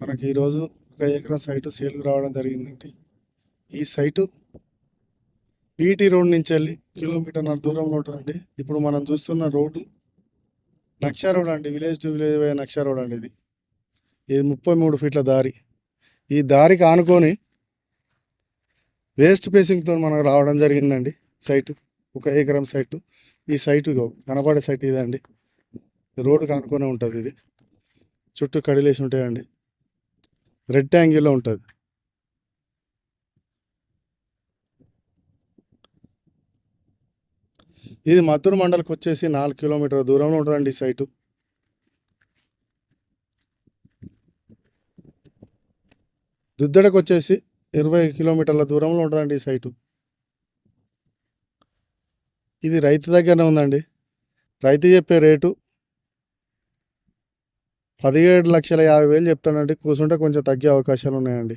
మనకి ఈరోజు 1 ఎకరం సైటు సేల్కి రావడం జరిగిందండి. ఈ సైటు బీటీ రోడ్ నుంచి వెళ్ళి కిలోమీటర్న్నర దూరంలో ఉంటుందండి. ఇప్పుడు మనం చూస్తున్న రోడ్డు నక్షా రోడ్ అండి. విలేజ్ టు విలేజ్ పోయే నక్షా రోడ్ అండి. ఇది 33 ఫీట్ల దారి. ఈ దారికి ఆనుకొని వేస్ట్ ఫేసింగ్తో మనకు రావడం జరిగిందండి సైటు. 1 ఎకరం సైటు. ఈ సైటు కనపడే సైట్ ఇదండి. రోడ్డుకి ఆనుకొని ఉంటుంది. ఇది చుట్టూ కడిలేసి ఉంటాయండి. రెక్టాంగిల్లో ఉంటుంది. ఇది మద్దూరు మండలికి వచ్చేసి 4 కిలోమీటర్ల దూరంలో ఉంటుందండి ఈ సైటు. దుద్దడకు వచ్చేసి 20 కిలోమీటర్ల దూరంలో ఉంటుందండి ఈ సైటు. ఇది రైతు దగ్గరనే ఉందండి. రైతు చెప్పే రేటు 17,50,000 చెప్తానండి. కూర్చుంటే కొంచెం తగ్గే అవకాశాలు ఉన్నాయండి.